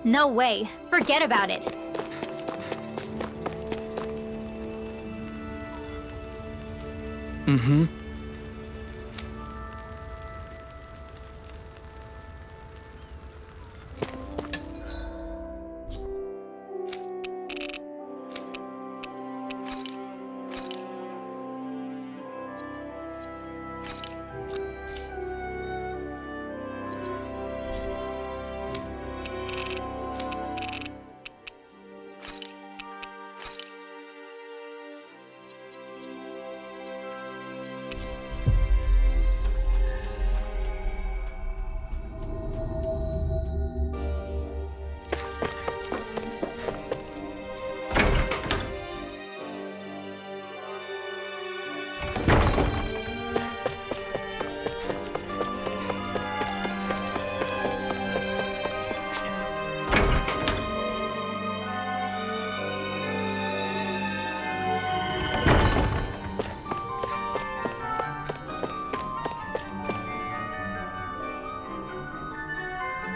No way. Forget about it. Mm-hmm.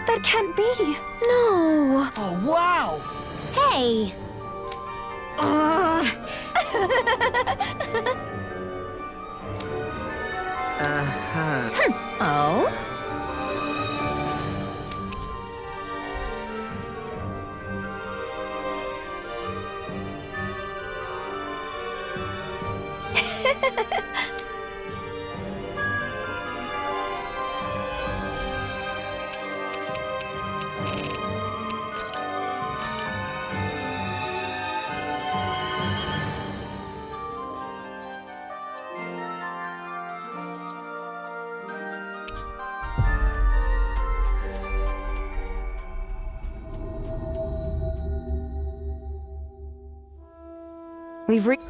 That can't be! No! Oh, wow! Hey! Uh-huh. Oh? We've reached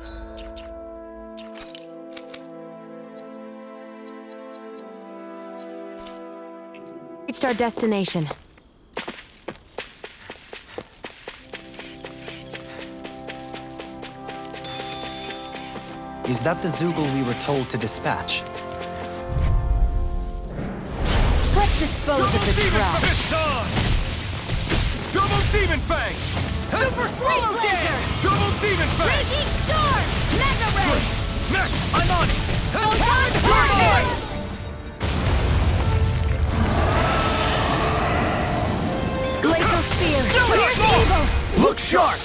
our destination. Is that the Zoogle we were told to dispatch? Let's dispose of the trash. Double Demon Fang! Super Swallow Dance! Double Demon Fang! Raging Storm! Mega Ray! Next! I'm on it! Photon Hurricane! Laser Sphere! Fierce Evil! Look sharp!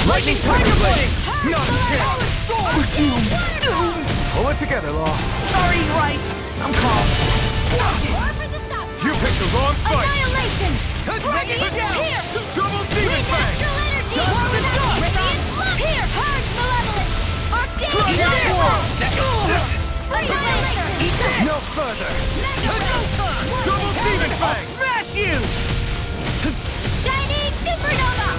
Lightning Tiger Blade! Not a chance! Pull it together, Law. Sorry, right. I'm calm. You picked the wrong fight! Annihilation! Radiant Here! Double Demon Fang! Dust and dust! Here! Purge Malevolence! No further! Double Demon Fang! Smash you! Shining Supernova!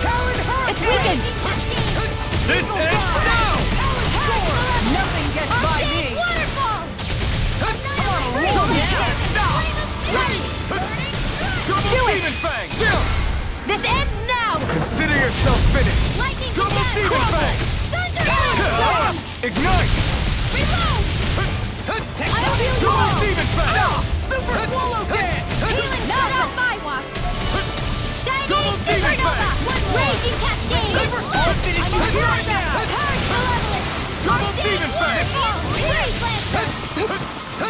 Talon It's Hurricane! weakened! This ends now! Nothing gets by me! Waterfall! Double Do it! Demon Fang! Chill! This ends now! Consider yourself finished! Lightning Double Command! Demon Fang! Thunder! Ignite! Reload! I'll heal you Double all! Demon Fang! Super Swallow Dance! Healing not out my watch! Double Shining Demon Supernova! Fang! One raging cascade! Super Swallow Dance! I'm here right now! Purge Malevolence! Double Demon Fang! Fury Lancer!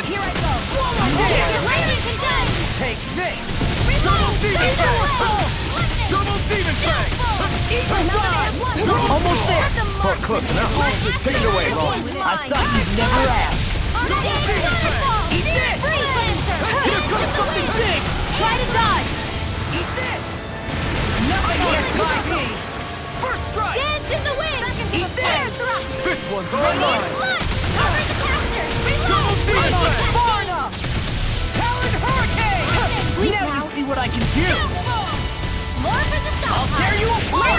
Here I go! Swallow Get ready to die! Take this! Reload! Demon Fang! Lightning! Double Demon Fang! Almost there! Oh, close enough. Take it away, Law. I thought you'd never ask! Double Demon Fang! Eat this! Free Lancer! Here comes something big! Try to dodge! Eat this! Nothing gets by me! First strike! Dance in the wind! Eat this! This one's all Radiant mine! blood! Cover the caster! Double Reload! Demon Fang! Far enough! Talon Hurricane! Sleep Now now! you see what I can do! More for the stop! I'll tear you apart!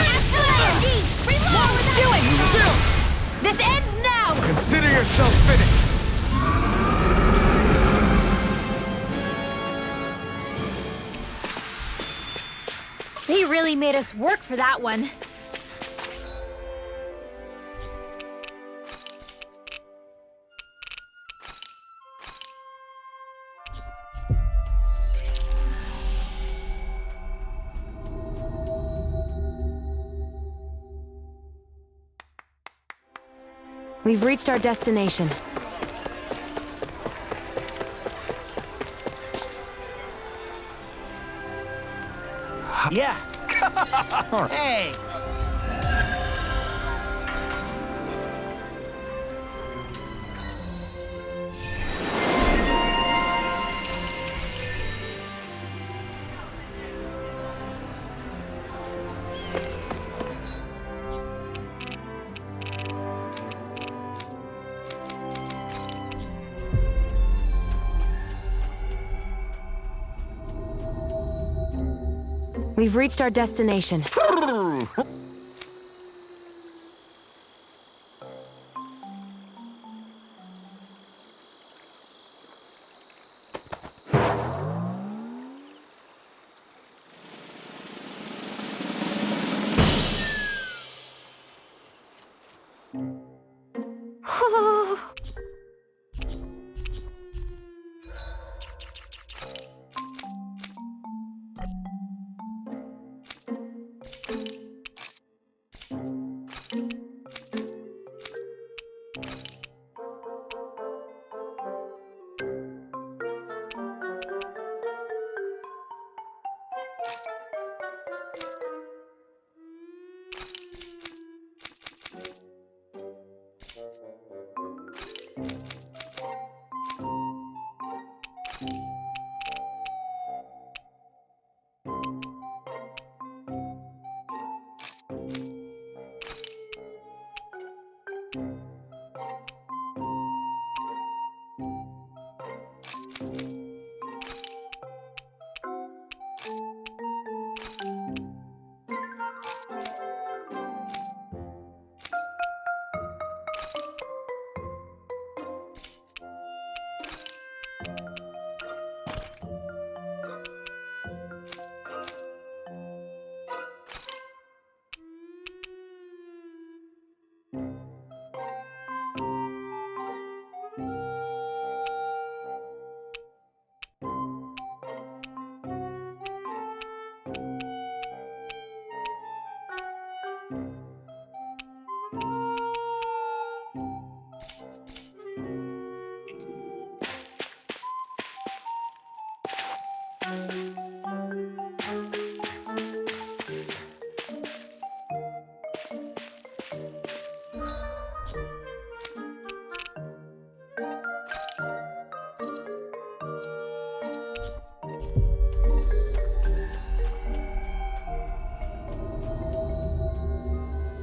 Reload! Do it! Chill! This ends now! Consider yourself finished! They really made us work for that one. We've reached our destination. Yeah. Hey! We've reached our destination.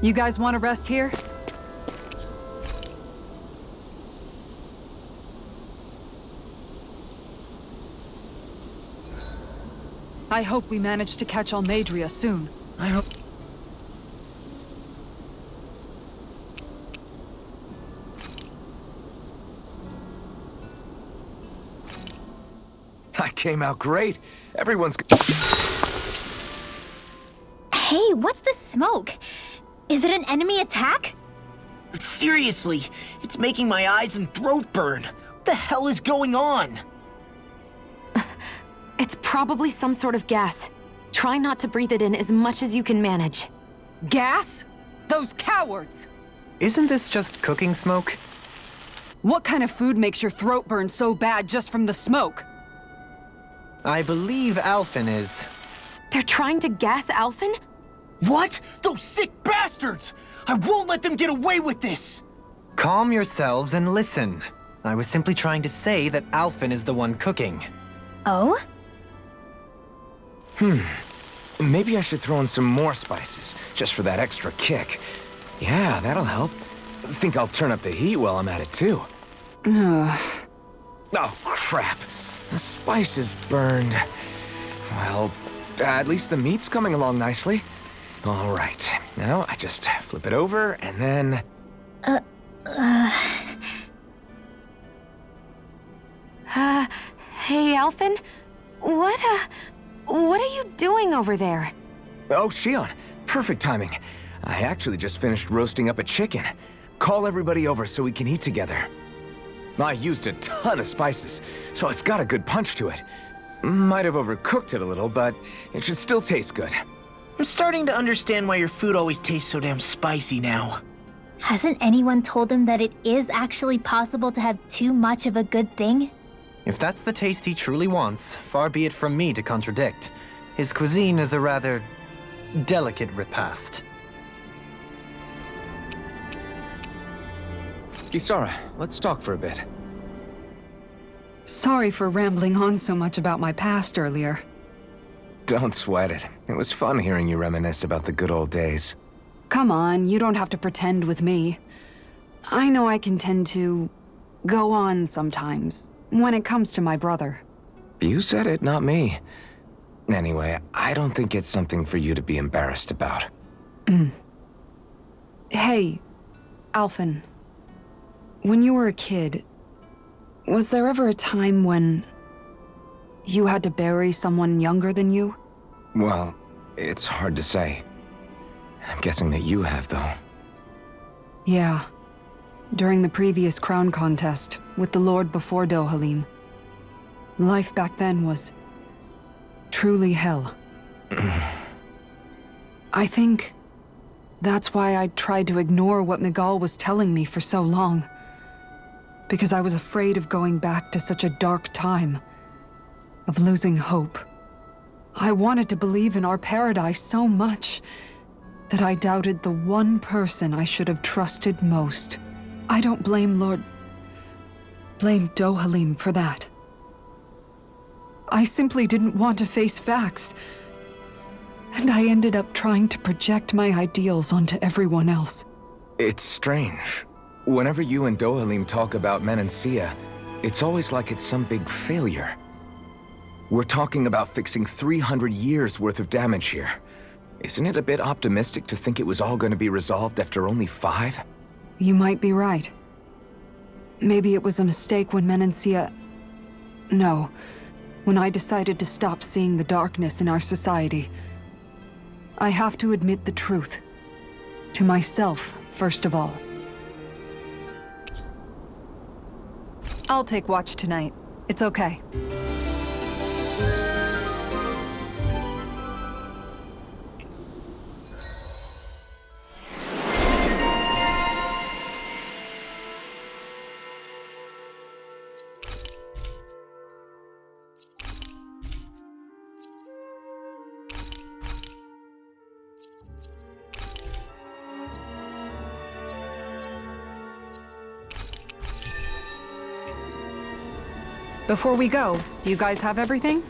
You guys want to rest here? I hope we manage to catch Almadria soon. I hope... I came out great. Everyone's... Hey, what's the smoke? Is it an enemy attack? Seriously, it's making my eyes and throat burn. What the hell is going on? It's probably some sort of gas. Try not to breathe it in as much as you can manage. Gas? Those cowards! Isn't this just cooking smoke? What kind of food makes your throat burn so bad just from the smoke? I believe Alphen is. They're trying to gas Alphen? What? Those sick bastards! I won't let them get away with this! Calm yourselves and listen. I was simply trying to say that Alphen is the one cooking. Oh? Maybe I should throw in some more spices, just for that extra kick. Yeah, that'll help. Think I'll turn up the heat while I'm at it, too. Oh, crap. The spice is burned. Well, at least the meat's coming along nicely. All right. Now, I just flip it over, and then... Hey, Alphen? What are you doing over there? Oh, Shion. Perfect timing. I actually just finished roasting up a chicken. Call everybody over so we can eat together. I used a ton of spices, so it's got a good punch to it. Might have overcooked it a little, but it should still taste good. I'm starting to understand why your food always tastes so damn spicy now. Hasn't anyone told him that it is actually possible to have too much of a good thing? If that's the taste he truly wants, far be it from me to contradict. His cuisine is a rather delicate repast. Kisara, let's talk for a bit. Sorry for rambling on so much about my past earlier. Don't sweat it. It was fun hearing you reminisce about the good old days. Come on, you don't have to pretend with me. I know I can tend to go on sometimes when it comes to my brother. You said it, not me. Anyway, I don't think it's something for you to be embarrassed about. Hey, Alphen. When you were a kid, was there ever a time when you had to bury someone younger than you? Well, it's hard to say. I'm guessing that you have, though. Yeah. During the previous crown contest, with the Lord before Dohalim. Life back then was truly hell. I think that's why I tried to ignore what Miguel was telling me for so long. Because I was afraid of going back to such a dark time. Of losing hope. I wanted to believe in our paradise so much that I doubted the one person I should have trusted most. I don't blame Dohalim for that. I simply didn't want to face facts. And I ended up trying to project my ideals onto everyone else. It's strange. Whenever you and Dohalim talk about Menancia, it's always like it's some big failure. We're talking about fixing 300 years worth of damage here. Isn't it a bit optimistic to think it was all going to be resolved after only 5? You might be right. Maybe it was a mistake when Menancia... No. When I decided to stop seeing the darkness in our society. I have to admit the truth. To myself, first of all. I'll take watch tonight. It's okay. Before we go, do you guys have everything?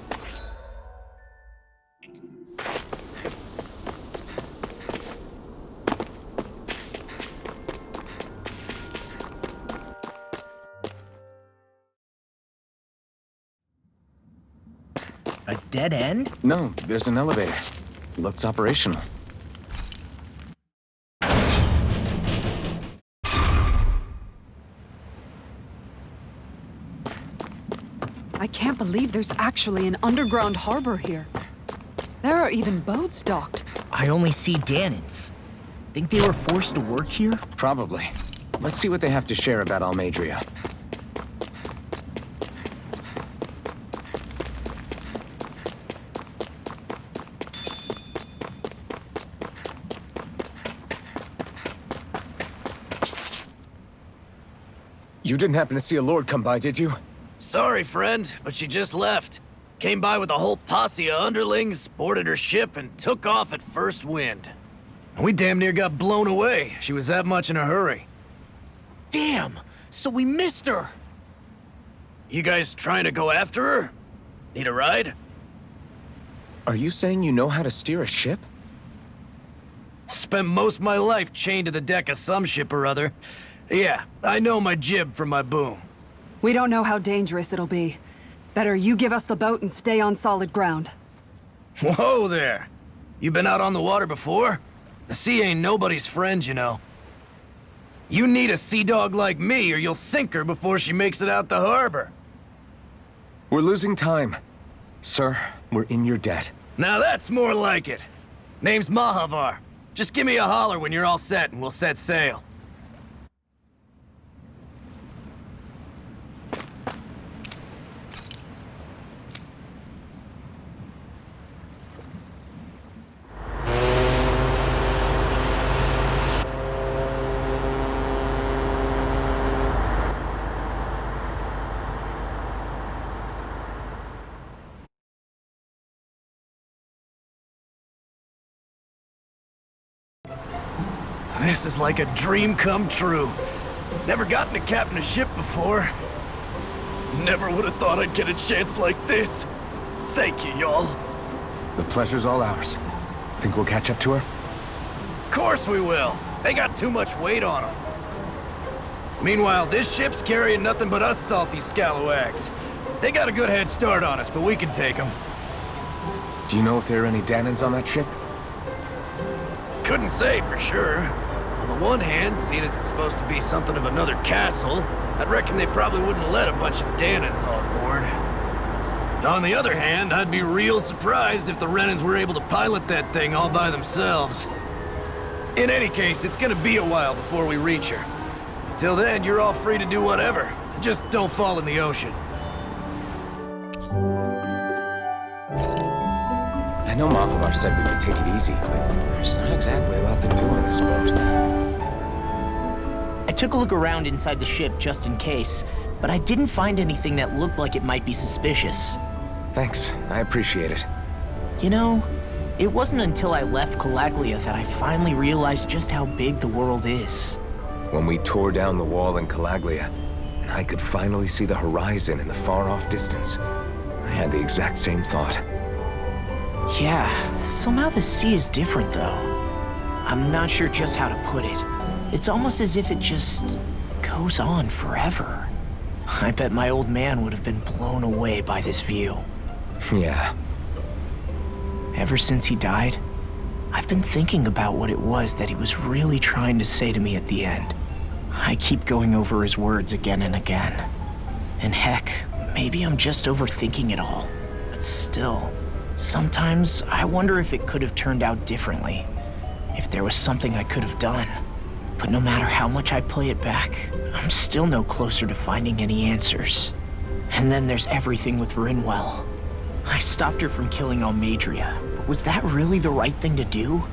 A dead end? No, there's an elevator. Looks operational. I can't believe there's actually an underground harbor here. There are even boats docked. I only see Danans. Think they were forced to work here? Probably. Let's see what they have to share about Almedria. You didn't happen to see a lord come by, did you? Sorry, friend, but she just left. Came by with a whole posse of underlings, boarded her ship, and took off at first wind. We damn near got blown away. She was that much in a hurry. Damn! So we missed her! You guys trying to go after her? Need a ride? Are you saying you know how to steer a ship? Spent most of my life chained to the deck of some ship or other. Yeah, I know my jib from my boom. We don't know how dangerous it'll be. Better you give us the boat and stay on solid ground. Whoa there! You been out on the water before? The sea ain't nobody's friend, you know. You need a sea dog like me, or you'll sink her before she makes it out the harbor. We're losing time. Sir, we're in your debt. Now that's more like it. Name's Mahavar. Just give me a holler when you're all set and we'll set sail. This is like a dream come true. Never gotten to captain a ship before. Never would have thought I'd get a chance like this. Thank you, y'all. The pleasure's all ours. Think we'll catch up to her? Of course we will. They got too much weight on them. Meanwhile, this ship's carrying nothing but us salty scalawags. They got a good head start on us, but we can take them. Do you know if there are any Danans on that ship? Couldn't say for sure. On the one hand, seeing as it's supposed to be something of another castle, I'd reckon they probably wouldn't let a bunch of Danans on board. On the other hand, I'd be real surprised if the Renans were able to pilot that thing all by themselves. In any case, it's gonna be a while before we reach her. Until then, you're all free to do whatever. Just don't fall in the ocean. I know Malabar said we could take it easy, but there's not exactly a lot to do on this boat. I took a look around inside the ship just in case, but I didn't find anything that looked like it might be suspicious. Thanks, I appreciate it. You know, it wasn't until I left Calaglia that I finally realized just how big the world is. When we tore down the wall in Calaglia, and I could finally see the horizon in the far-off distance, I had the exact same thought. Yeah, somehow the sea is different though. I'm not sure just how to put it. It's almost as if it just goes on forever. I bet my old man would have been blown away by this view. Yeah. Ever since he died, I've been thinking about what it was that he was really trying to say to me at the end. I keep going over his words again and again. And heck, maybe I'm just overthinking it all. But still, sometimes I wonder if it could have turned out differently. If there was something I could have done. But no matter how much I play it back, I'm still no closer to finding any answers. And then there's everything with Rinwell. I stopped her from killing Almadria, but was that really the right thing to do?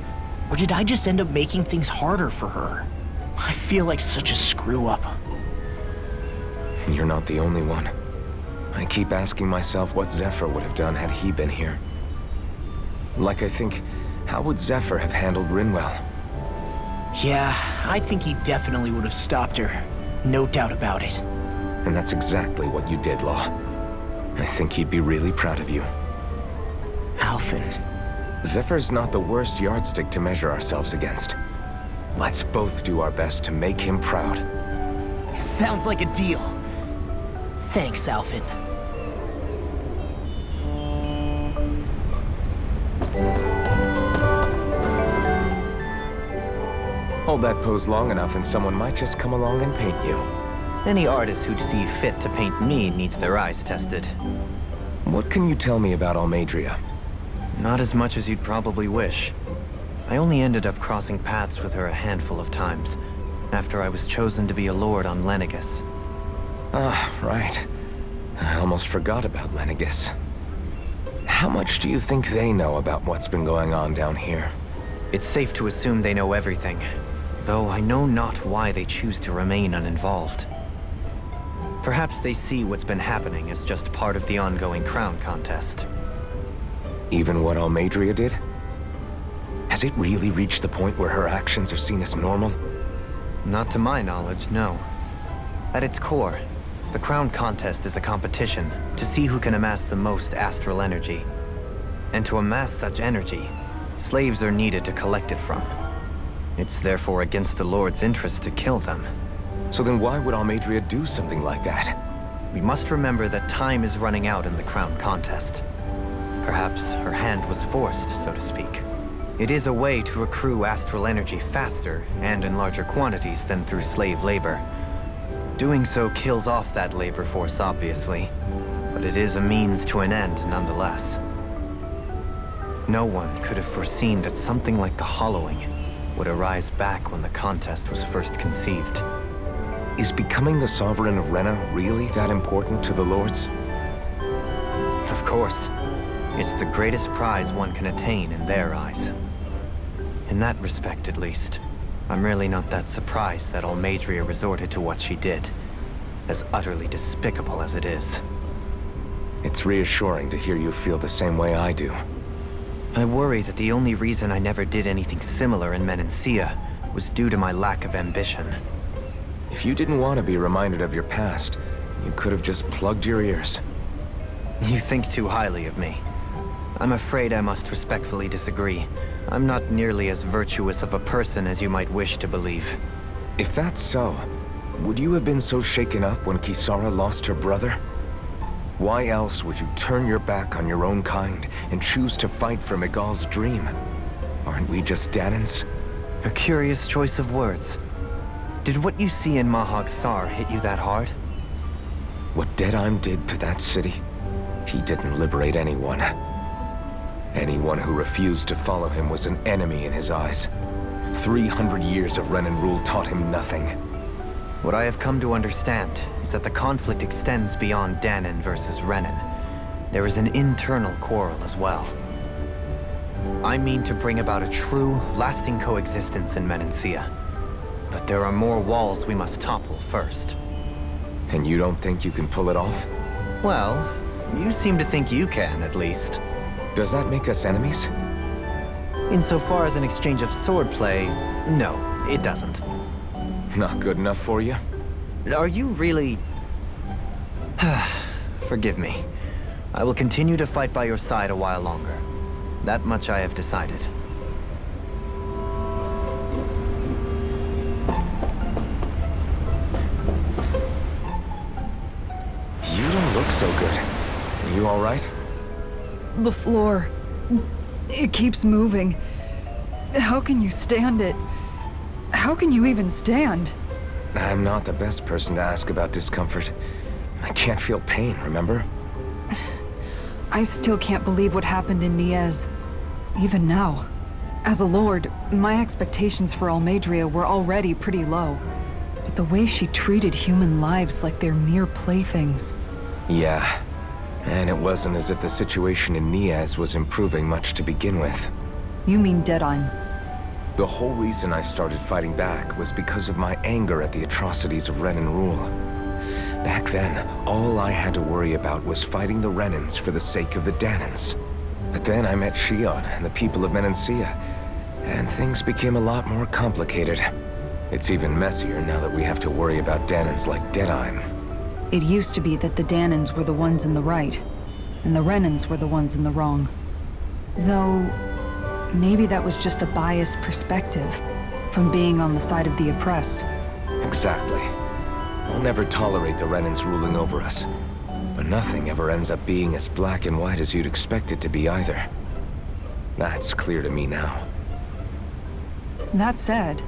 Or did I just end up making things harder for her? I feel like such a screw-up. You're not the only one. I keep asking myself what Zephyr would have done had he been here. Like I think, how would Zephyr have handled Rinwell? Yeah, I think he definitely would have stopped her. No doubt about it. And that's exactly what you did, Law. I think he'd be really proud of you. Alphen. Zephyr's not the worst yardstick to measure ourselves against. Let's both do our best to make him proud. Sounds like a deal. Thanks, Alphen. Hold that pose long enough and someone might just come along and paint you. Any artist who'd see fit to paint me needs their eyes tested. What can you tell me about Almadria? Not as much as you'd probably wish. I only ended up crossing paths with her a handful of times, after I was chosen to be a lord on Lenegus. Ah, right. I almost forgot about Lenegus. How much do you think they know about what's been going on down here? It's safe to assume they know everything, though I know not why they choose to remain uninvolved. Perhaps they see what's been happening as just part of the ongoing crown contest. Even what Almadria did? Has it really reached the point where her actions are seen as normal? Not to my knowledge, no. At its core, the crown contest is a competition to see who can amass the most astral energy. And to amass such energy, slaves are needed to collect it from. It's therefore against the Lord's interest to kill them. So then why would Almadria do something like that? We must remember that time is running out in the crown contest. Perhaps her hand was forced, so to speak. It is a way to accrue astral energy faster and in larger quantities than through slave labor. Doing so kills off that labor force, obviously, but it is a means to an end nonetheless. No one could have foreseen that something like the Hollowing would arise back when the contest was first conceived. Is becoming the Sovereign of Renna really that important to the Lords? Of course. It's the greatest prize one can attain in their eyes. In that respect, at least, I'm really not that surprised that Almadria resorted to what she did, as utterly despicable as it is. It's reassuring to hear you feel the same way I do. I worry that the only reason I never did anything similar in Menancia was due to my lack of ambition. If you didn't want to be reminded of your past, you could have just plugged your ears. You think too highly of me. I'm afraid I must respectfully disagree. I'm not nearly as virtuous of a person as you might wish to believe. If that's so, would you have been so shaken up when Kisara lost her brother? Why else would you turn your back on your own kind and choose to fight for Miguel's dream? Aren't we just Danans? A curious choice of words. Did what you see in Mahag Sar hit you that hard? What Deadheim did to that city, he didn't liberate anyone. Anyone who refused to follow him was an enemy in his eyes. 300 years of Renan rule taught him nothing. What I have come to understand is that the conflict extends beyond Danan versus Renan. There is an internal quarrel as well. I mean to bring about a true, lasting coexistence in Menancia. But there are more walls we must topple first. And you don't think you can pull it off? Well, you seem to think you can, at least. Does that make us enemies? Insofar as an exchange of swordplay, no, it doesn't. Not good enough for you? Are you really... Forgive me. I will continue to fight by your side a while longer. That much I have decided. You don't look so good. Are you all right? The floor. It keeps moving. How can you stand it? How can you even stand? I'm not the best person to ask about discomfort. I can't feel pain, remember? I still can't believe what happened in Niez. Even now. As a lord, my expectations for Almeidrea were already pretty low. But the way she treated human lives like they're mere playthings. Yeah. And it wasn't as if the situation in Niez was improving much to begin with. You mean Deadheim? The whole reason I started fighting back was because of my anger at the atrocities of Renan rule. Back then, all I had to worry about was fighting the Renans for the sake of the Danans. But then I met Shion and the people of Menancia, and things became a lot more complicated. It's even messier now that we have to worry about Danans like Deadheim. It used to be that the Danans were the ones in the right, and the Renans were the ones in the wrong. Though, maybe that was just a biased perspective from being on the side of the oppressed. Exactly. We'll never tolerate the Renans ruling over us. But nothing ever ends up being as black and white as you'd expect it to be either. That's clear to me now. That said,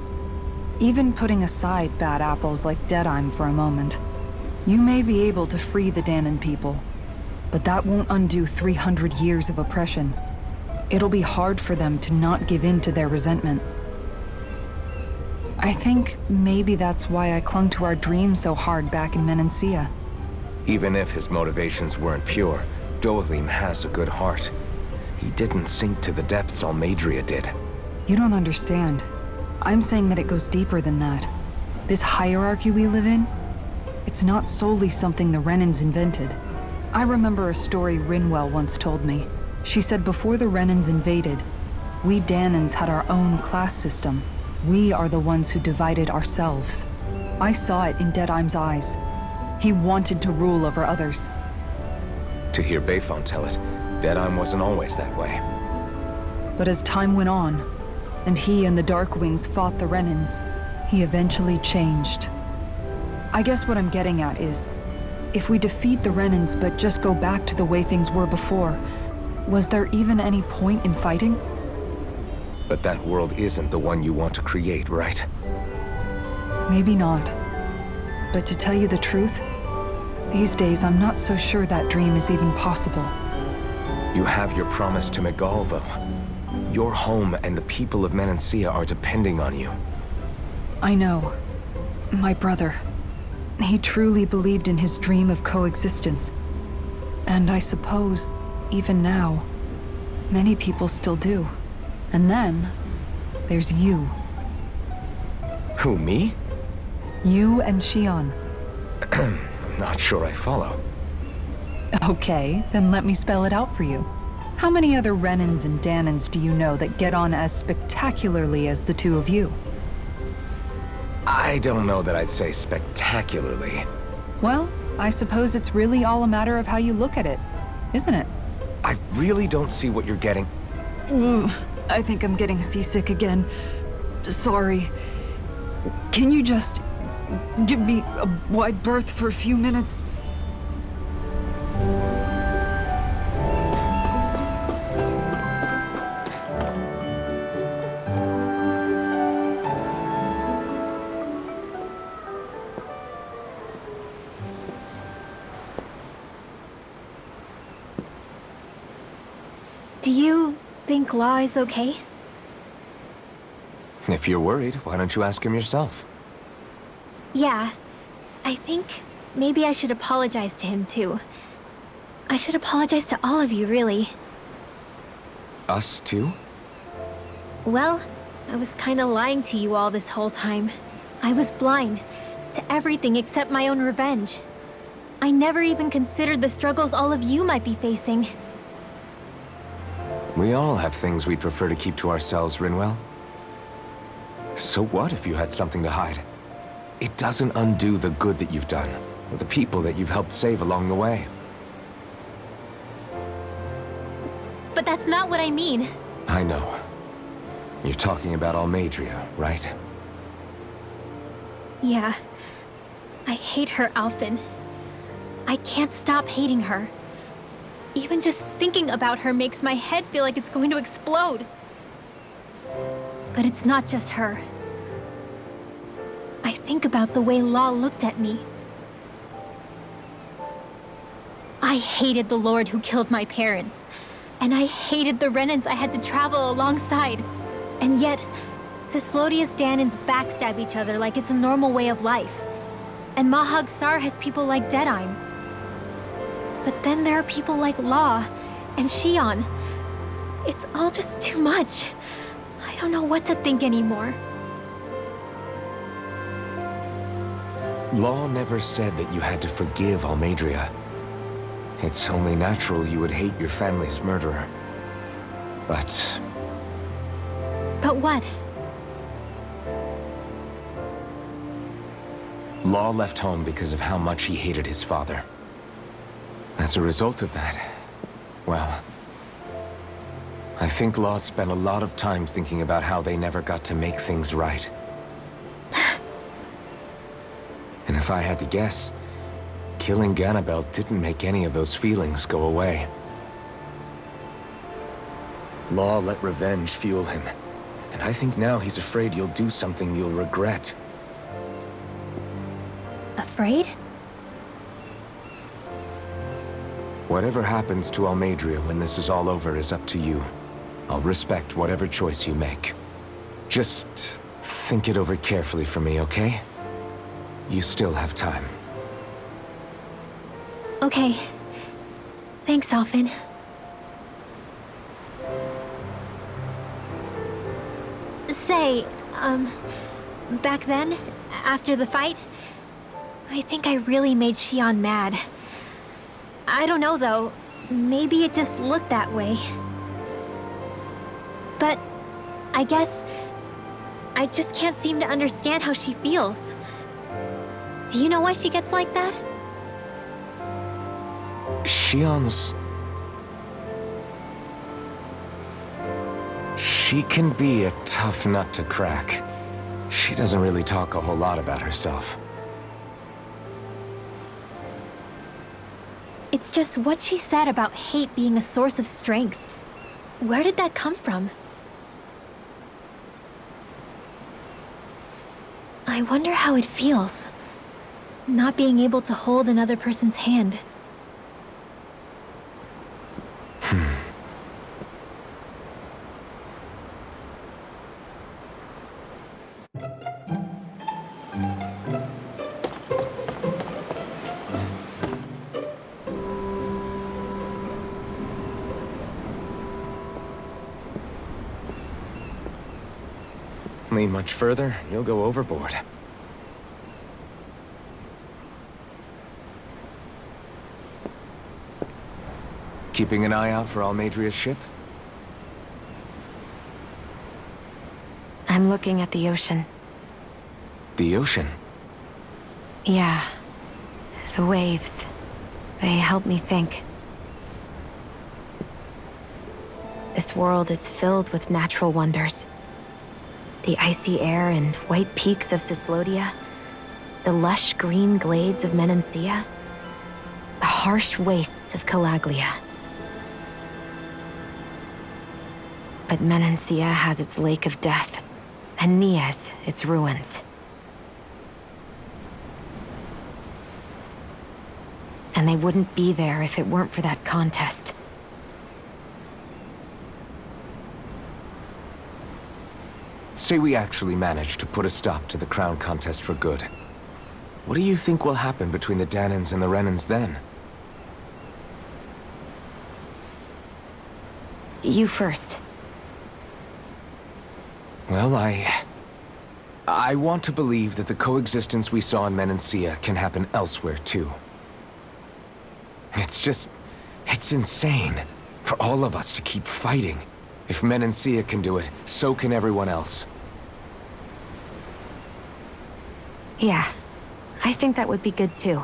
even putting aside bad apples like Deadheim for a moment, you may be able to free the Danan people, but that won't undo 300 years of oppression. It'll be hard for them to not give in to their resentment. I think maybe that's why I clung to our dream so hard back in Menancia. Even if his motivations weren't pure, Dohalim has a good heart. He didn't sink to the depths Almeidrea did. You don't understand. I'm saying that it goes deeper than that. This hierarchy we live in, it's not solely something the Renans invented. I remember a story Rinwell once told me. She said before the Renans invaded, we Danans had our own class system. We are the ones who divided ourselves. I saw it in Deadheim's eyes. He wanted to rule over others. To hear Bayfon tell it, Deadheim wasn't always that way. But as time went on, and he and the Darkwings fought the Renans, he eventually changed. I guess what I'm getting at is, if we defeat the Renans but just go back to the way things were before, was there even any point in fighting? But that world isn't the one you want to create, right? Maybe not. But to tell you the truth, these days I'm not so sure that dream is even possible. You have your promise to Miguel, though. Your home and the people of Menancia are depending on you. I know. My brother. He truly believed in his dream of coexistence. And I suppose, even now, many people still do. And then, there's you. Who, me? You and Shion. Not sure I follow. Okay, then let me spell it out for you. How many other Renans and Danans do you know that get on as spectacularly as the two of you? I don't know that I'd say spectacularly. Well, I suppose it's really all a matter of how you look at it, isn't it? I really don't see what you're getting. Ugh, I think I'm getting seasick again. Sorry. Can you just give me a wide berth for a few minutes? Do you think Law is okay? If you're worried, why don't you ask him yourself? Yeah. I think maybe I should apologize to him too. I should apologize to all of you, really. Us too? Well, I was kinda lying to you all this whole time. I was blind to everything except my own revenge. I never even considered the struggles all of you might be facing. We all have things we'd prefer to keep to ourselves, Rinwell. So what if you had something to hide? It doesn't undo the good that you've done, or the people that you've helped save along the way. But that's not what I mean. I know. You're talking about Almadria, right? Yeah. I hate her, Alphen. I can't stop hating her. Even just thinking about her makes my head feel like it's going to explode. But it's not just her. I think about the way Law looked at me. I hated the Lord who killed my parents. And I hated the Renans I had to travel alongside. And yet, Cislodius Danans backstab each other like it's a normal way of life. And Mahag Sar has people like Deadime. But then there are people like Law and Shion. It's all just too much. I don't know what to think anymore. Law never said that you had to forgive Almadria. It's only natural you would hate your family's murderer. But But what? Law left home because of how much he hated his father. As a result of that, well, I think Law spent a lot of time thinking about how they never got to make things right. And if I had to guess, killing Ganabel didn't make any of those feelings go away. Law let revenge fuel him, and I think now he's afraid you'll do something you'll regret. Afraid? Whatever happens to Almadria when this is all over is up to you. I'll respect whatever choice you make. Just think it over carefully for me, okay? You still have time. Okay. Thanks, Alphen. Say, back then, after the fight, I think I really made Shion mad. I don't know, though. Maybe it just looked that way. But I guess I just can't seem to understand how she feels. Do you know why she gets like that? Shion's... She can be a tough nut to crack. She doesn't really talk a whole lot about herself. It's just what she said about hate being a source of strength. Where did that come from? I wonder how it feels, not being able to hold another person's hand. Lean much further, you'll go overboard. Keeping an eye out for Almadria's ship? I'm looking at the ocean. The ocean. Yeah. The waves. They help me think. This world is filled with natural wonders. The icy air and white peaks of Cyslodia, the lush green glades of Menancia, the harsh wastes of Calaglia. But Menancia has its Lake of Death, and Nias its ruins. And they wouldn't be there if it weren't for that contest. Say we actually manage to put a stop to the crown contest for good. What do you think will happen between the Danans and the Renans then? You first. Well, I want to believe that the coexistence we saw in Menancia can happen elsewhere, too. It's insane for all of us to keep fighting. If Menancia can do it, so can everyone else. Yeah, I think that would be good too.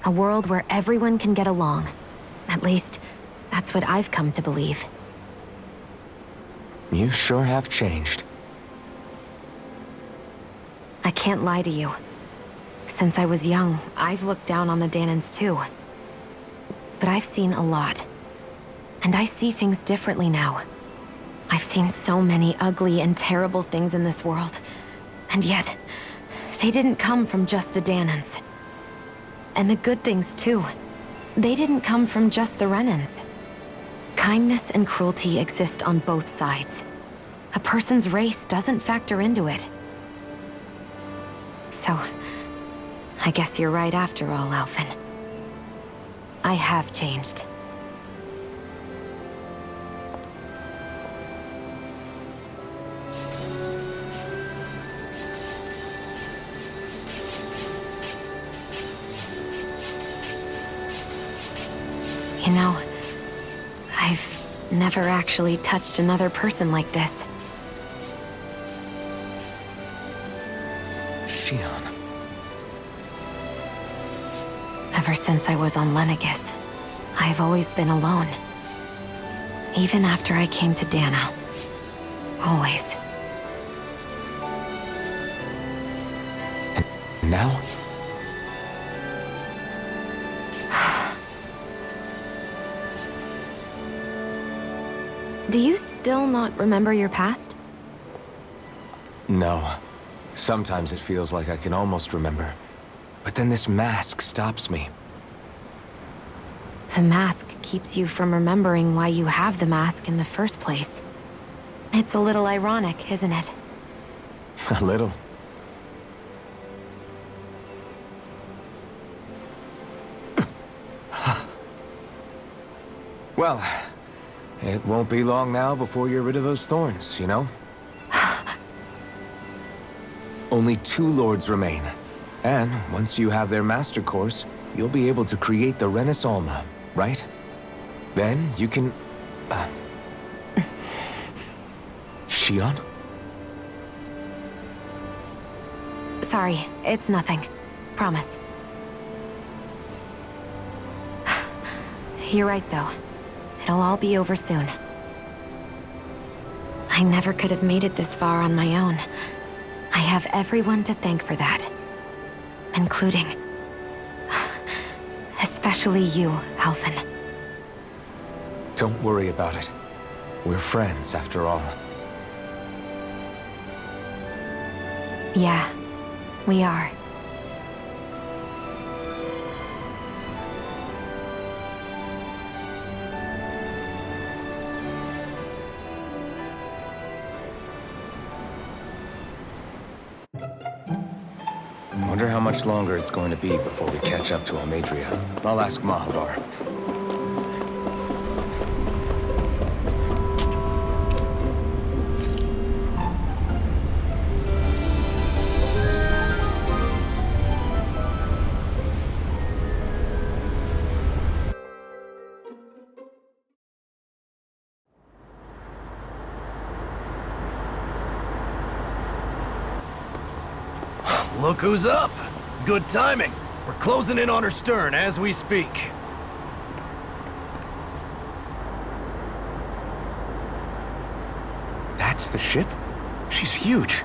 A world where everyone can get along. At least, that's what I've come to believe. You sure have changed. I can't lie to you. Since I was young, I've looked down on the Danans too. But I've seen a lot. And I see things differently now. I've seen so many ugly and terrible things in this world. And yet, they didn't come from just the Danans. And the good things too. They didn't come from just the Renans. Kindness and cruelty exist on both sides. A person's race doesn't factor into it. So, I guess you're right after all, Alphen. I have changed. You know, I've never actually touched another person like this. Shion. Ever since I was on Lenegis, I've always been alone. Even after I came to Dana. Always. And now? Do you still not remember your past? No. Sometimes it feels like I can almost remember. But then this mask stops me. The mask keeps you from remembering why you have the mask in the first place. It's a little ironic, isn't it? A little. Well, it won't be long now before you're rid of those thorns, you know? Only 2 lords remain. And once you have their master course, you'll be able to create the Renis Alma, right? Then you can... Shion? Sorry, it's nothing. Promise. You're right, though. It'll all be over soon. I never could have made it this far on my own. I have everyone to thank for that. Including... especially you, Alphen. Don't worry about it. We're friends, after all. Yeah, we are. Wonder how much longer it's going to be before we catch up to Almadria. I'll ask Mahavar. Look who's up! Good timing. We're closing in on her stern as we speak. That's the ship? She's huge.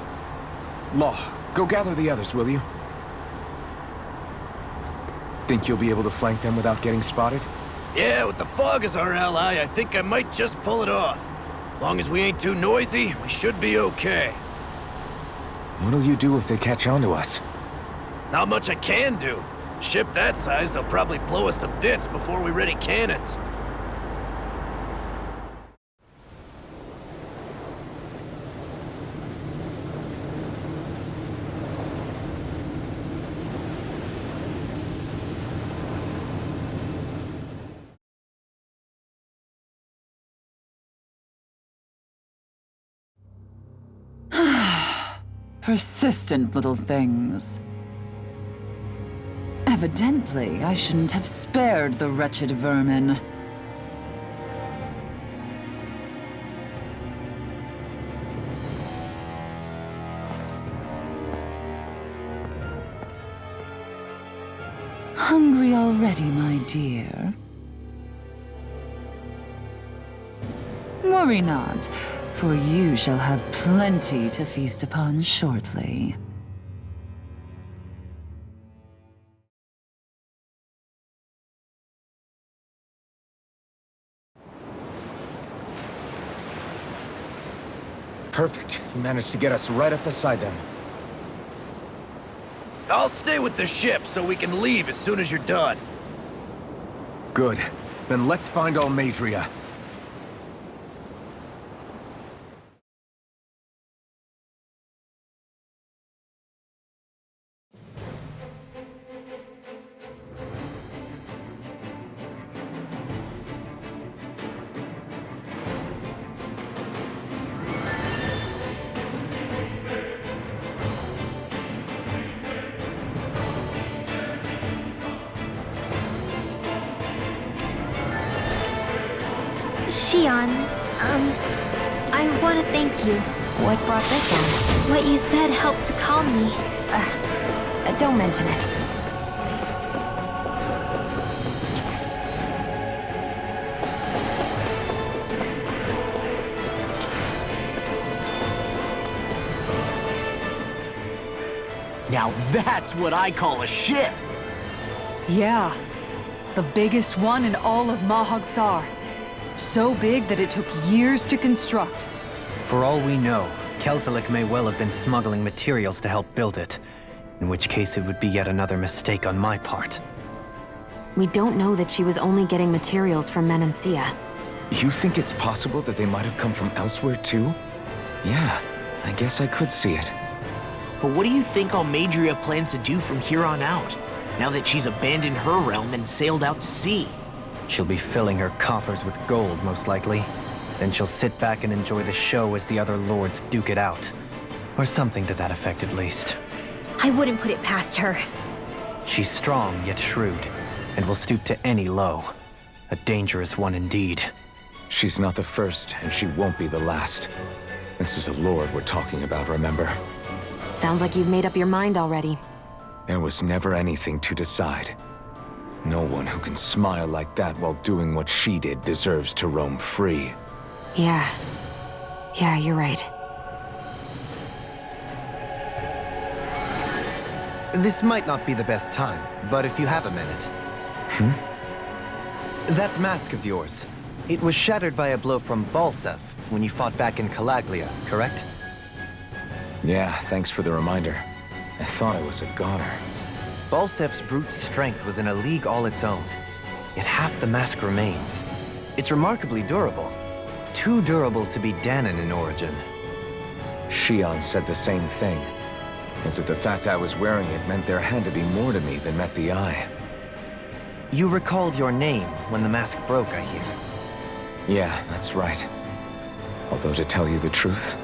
Law, go gather the others, will you? Think you'll be able to flank them without getting spotted? Yeah, with the fog as our ally, I think I might just pull it off. Long as we ain't too noisy, we should be okay. What'll you do if they catch on to us? Not much I can do. Ship that size, they'll probably blow us to bits before we ready cannons. Persistent little things. Evidently, I shouldn't have spared the wretched vermin. Hungry already, my dear? Worry not, for you shall have plenty to feast upon shortly. Perfect. You managed to get us right up beside them. I'll stay with the ship so we can leave as soon as you're done. Good. Then let's find Almadria. Shion, I want to thank you. What brought this on? What you said helped to calm me. Don't mention it. Now that's what I call a ship! Yeah. The biggest one in all of Mahagsar. So big that it took years to construct. For all we know, Kelzelik may well have been smuggling materials to help build it. In which case it would be yet another mistake on my part. We don't know that she was only getting materials from Menancia. You think it's possible that they might have come from elsewhere too? Yeah, I guess I could see it. But what do you think Almadria plans to do from here on out, now that she's abandoned her realm and sailed out to sea? She'll be filling her coffers with gold, most likely. Then she'll sit back and enjoy the show as the other lords duke it out. Or something to that effect, at least. I wouldn't put it past her. She's strong, yet shrewd, and will stoop to any low. A dangerous one indeed. She's not the first, and she won't be the last. This is a lord we're talking about, remember? Sounds like you've made up your mind already. There was never anything to decide. No one who can smile like that while doing what she did deserves to roam free. Yeah. Yeah, you're right. This might not be the best time, but if you have a minute. That mask of yours, it was shattered by a blow from Balsev when you fought back in Calaglia, correct? Yeah, thanks for the reminder. I thought I was a goner. Balsev's brute strength was in a league all its own, yet half the mask remains. It's remarkably durable. Too durable to be Danon in origin. Shion said the same thing. As if the fact I was wearing it meant there had to be more to me than met the eye. You recalled your name when the mask broke, I hear. Yeah, that's right. Although to tell you the truth,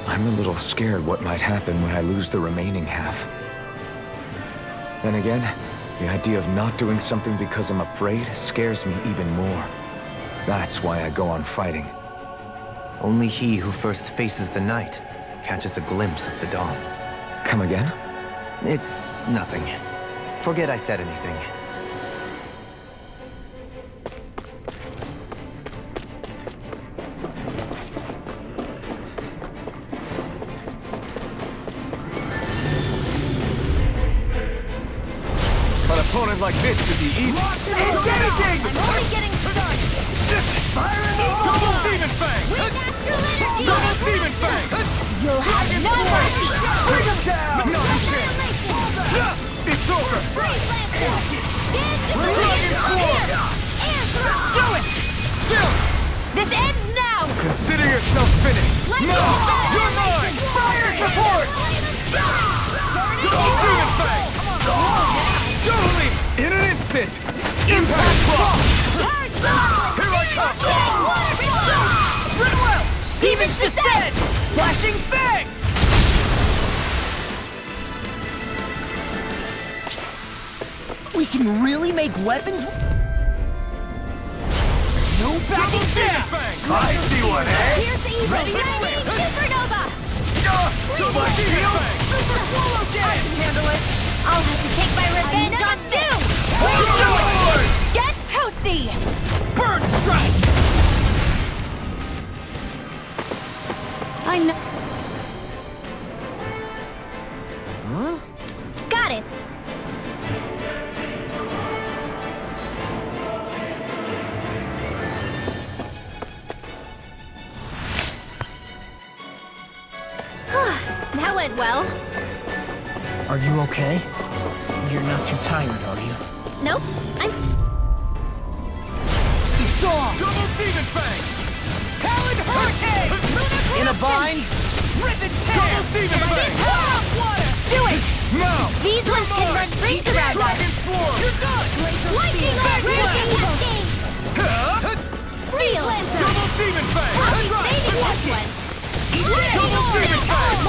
I'm a little scared what might happen when I lose the remaining half. Then again, the idea of not doing something because I'm afraid scares me even more. That's why I go on fighting. Only he who first faces the night catches a glimpse of the dawn. Come again? It's nothing. Forget I said anything. An opponent like this should be easy. Engaging! I'm only getting started! Fire in the Double Demon Fang! Double Demon Fang! You'll have no mercy! Bring him down! No chance! It's over! Dragon Claw! Do it! Chill! This ends now! Consider yourself finished! No! You're mine! Fire support! Double Demon Fang! Totally! In an instant! Impact Claw! Here I come! Run well! Demons descend! Flashing Fang! We can really make weapons? No Double Demon Fang! I see one, eh? Here's the evil! Ready? Supernova! Double Demon Fang! Super Swallow Dance! I can handle it! I'll have to take my revenge on Zoom! Overlord! Get toasty! Bird Strike! I know. Huh? Got it! That went well. Are you okay? You're not too tired, are you? Nope, I'm... Double Demon Fang! Talon Hurricane! In a bind? Rip and Double Demon Fang! Do it! Now! These ones can run rings around us! Dragon Swarm! You're done! Lightning Raging Cascade! Seal! Double Demon Fang! I'll be saving this one! Double Demon Fang!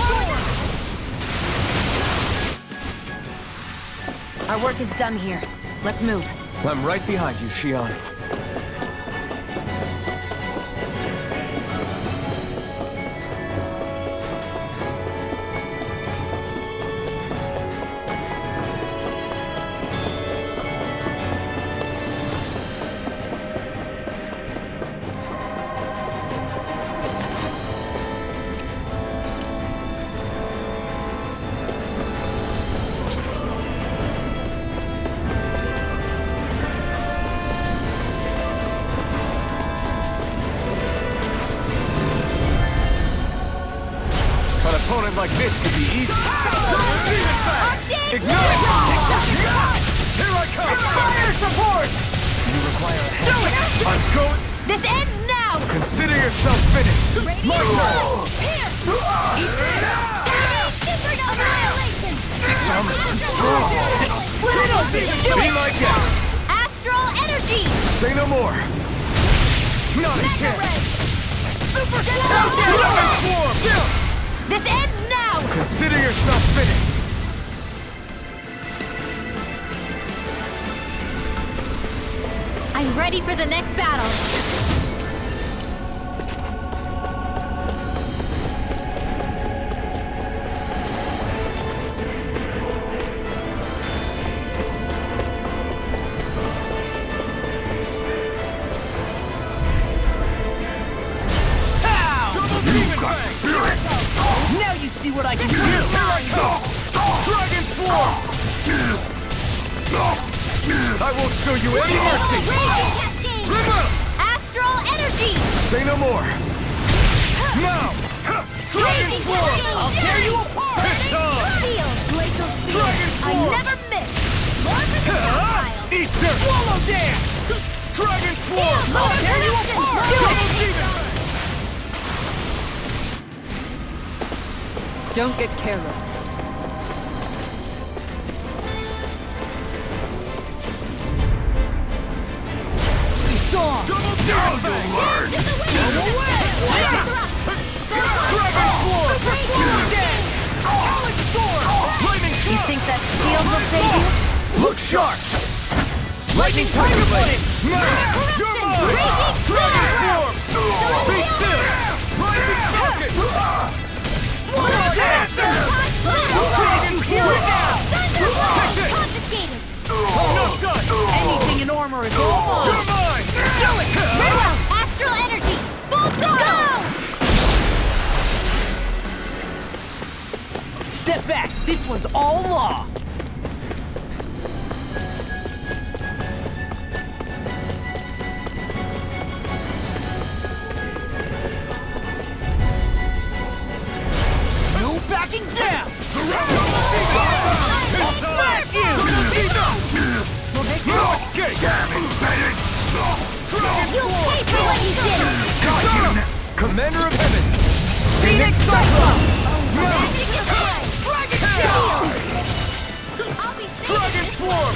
Our work is done here. Let's move. I'm right behind you, Shion. An opponent like this could be easy. Double Demon Fang! Ignite! Here I come! Fire support! You require a hand. I'm going... This ends now! Consider yourself finished! My turn! Here! Supernova Annihilation! It's almost too strong! Be my guest! Astral Energy! Say no more! Not a chance! Super Dragon Swarm! This ends now! Consider yourself finished! I'm ready for the next battle. Double Demon Fang! Now you see what I can do! Here I come! Dragon Swarm! I won't show you any mercy! Raging Cascade! Remove! Astral Energy! Say no more! Now! Dragon Raging Swarm! Cascade! I'll tear you apart! It's on! Seal! Glacial Speed! Dragon I Swarm! never miss! Larva Eat this! Swallow dance! Dragon Swarm! I'll tear you apart! Do Double it! Demon Fang! Don't get careless. Double Demon Fang! Go away! Dragon Swarm! Alex Storm! Lightning You Strike! think that shield will save you? Look sharp! Lightning Tiger Blade! Mine! You're mine! Dragon Swarm! Be still! Rising Focus! Swallow Dancer! Dragon Swarm! Step back! This one's all law! No backing down! I'll smash you! No escape! Damn it, You'll pay for what you did! Commander of Heavens! Phoenix Cyclone! Dragon Shield! I'll be safe! Dragon Swarm!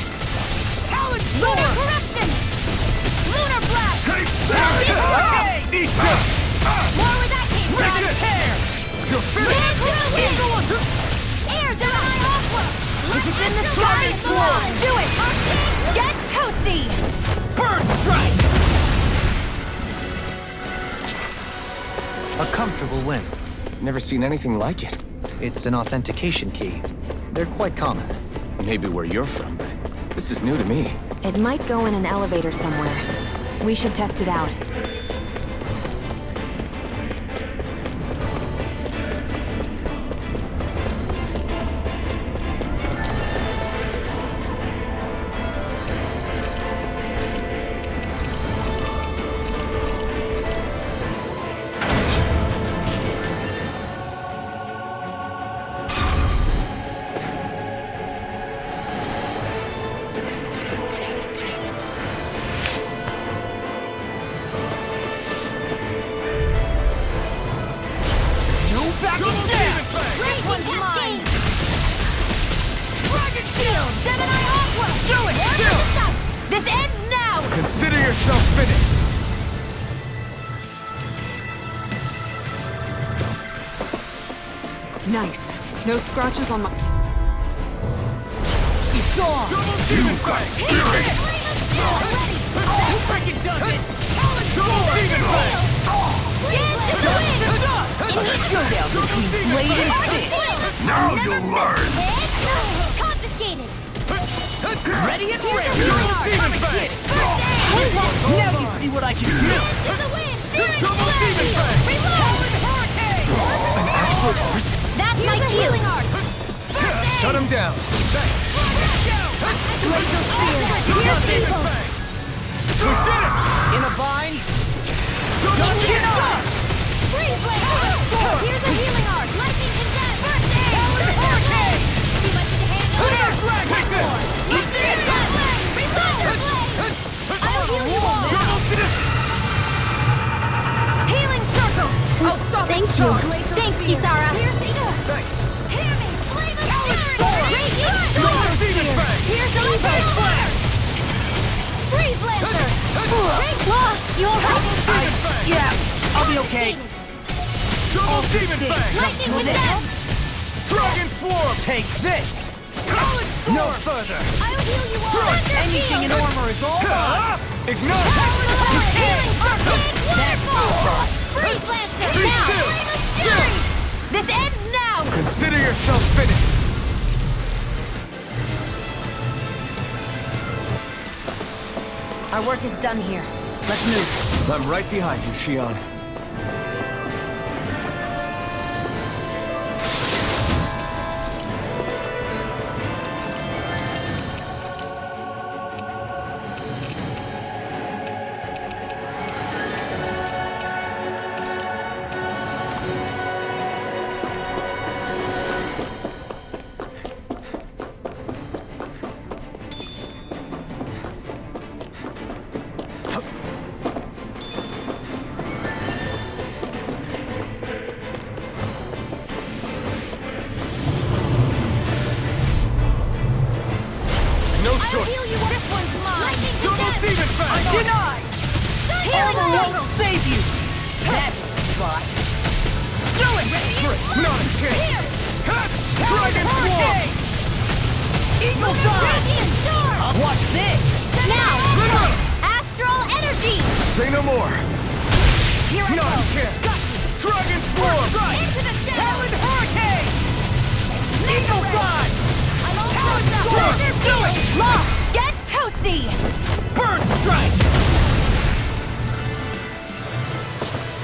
Talon Lunar Storm! Corruption! Lunar Blast! Okay! More where that came from! Tear! You're Land Whirlwind! Air Gemini Aqua! Let's in the Dragon Dragon Swarm! Do it! Get toasty! Bird Strike! A comfortable win. Never seen anything like it. It's an authentication key. They're quite common. Maybe where you're from, but this is new to me. It might go in an elevator somewhere. We should test it out. This ends now! Consider yourself finished! Nice. No scratches on my... It's on! You got it! Freaking does it! Talon Storm! A showdown between Blade and Fist! Now you'll learn! Confiscated! Ready and ready! Come and get it! Now you see what I can do! To the wind! Double Demon Fang! An astral art? That's my cue! Shut him down! Laser Spear! Double Demon Fang! We did it! In a bind! Double Get up! Freeze Blade! Here's a healing art! Lightning Condensed! First aid! Hurricane! Too much to handle! Eat this! I'll heal you all! Healing circle! I'll stop Thank you! Thanks, Kisara! Here's the... Hammy! Flame of Fury! Radiant Storm! Here's the Flare! Freeze Lancer! You alright? Yeah, I'll be okay. Double Demon Fang! Lightning Condensed! Dragon Swarm! Take this! Talon Storm! No further! I'll heal you all! Anything in armor is all mine! Ignite! Healing circle! Waterfall! Freeze Lancer! Be Now! still! Flame of Fury! This ends now! Consider yourself finished! Our work is done here. Let's move. I'm right behind you, Shion. No I'll choice! heal you all! This one's mine! Lightning Double Condensed! Demon Fang! Denied! Healing Armor circle! won't save you! That's a spot! Do it! Not a chance! Dragon Swarm! Eagle Dive! Radiant Storm! Watch this! Now! Astral Energy! Say no more! Here I Not go! a chance! Dragon Swarm! Into the shadow! Talon Hurricane! Eagle Dive! I'm all Talon closed up! Storm! Do it! Lock! Get toasty! Bird Strike!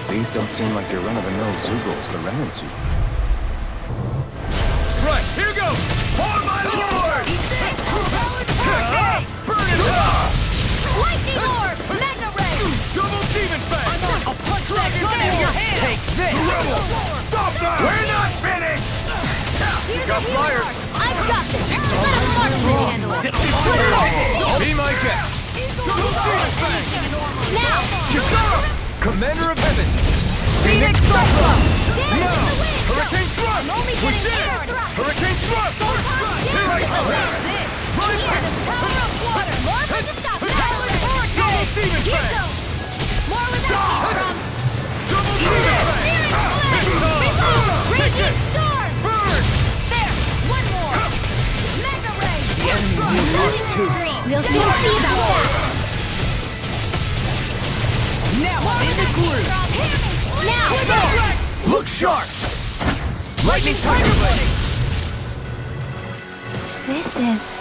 These don't seem like your run-of-the-mill Zeugles the Renan's. right, here goes! For my lord! Burn it up! Lightning orb! Mega ray! Double demon fang! I'm on! I'll punch that gun out of your hand! Take this! Stop that! We're not finished! Got flyers! I've got this! Let a marksman handle it! Put it on! Be my guest! Double demon fang! Now! Kisara! Commander of Heaven! Phoenix Cyclone! No! Hurricane Thrust! Only We getting did air it! thrust! Hurricane Thrust! Here I come! Right Here, the power of water! More than just stop! Power vortex! Double demon Here fang! goes! More with that from... Double demon fang! Steering split! Reload! Raging storm! Burn! There! One more! Mega ray! The enemy needs ours too. We'll soon see about that! Now I'm in the groove. Now! Look sharp! Lightning Tiger Blade! This is...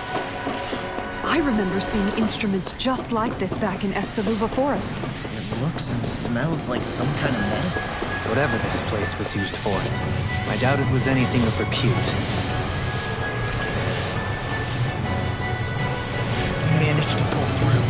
I remember seeing instruments just like this back in Estaluva Forest. It looks and smells like some kind of medicine. Whatever this place was used for, I doubt it was anything of repute. We managed to pull through.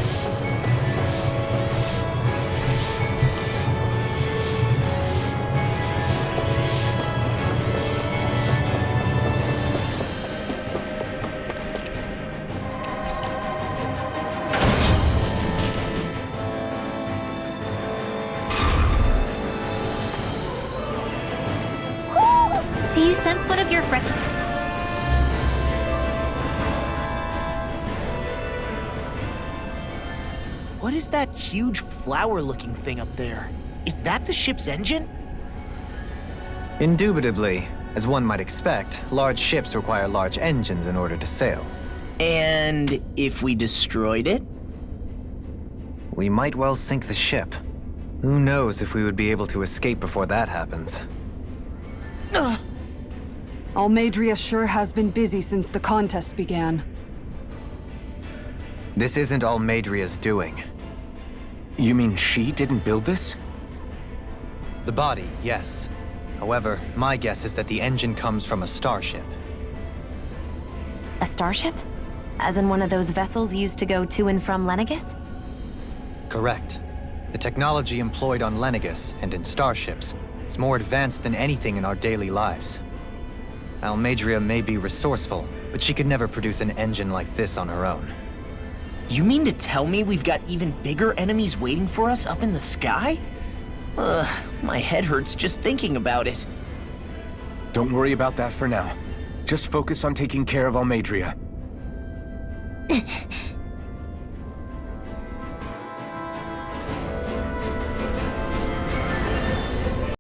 Do you sense one of your friends? What is that huge flower-looking thing up there? Is that the ship's engine? Indubitably, as one might expect, large ships require large engines in order to sail. And if we destroyed it? We might well sink the ship. Who knows if we would be able to escape before that happens. Almadria sure has been busy since the contest began. This isn't Almadria's doing. You mean she didn't build this? The body, yes. However, my guess is that the engine comes from a starship. A starship? As in one of those vessels used to go to and from Lenegus? Correct. The technology employed on Lenegus and in starships is more advanced than anything in our daily lives. Almadria may be resourceful, but she could never produce an engine like this on her own. You mean to tell me we've got even bigger enemies waiting for us up in the sky? My head hurts just thinking about it. Don't worry about that for now. Just focus on taking care of Almadria.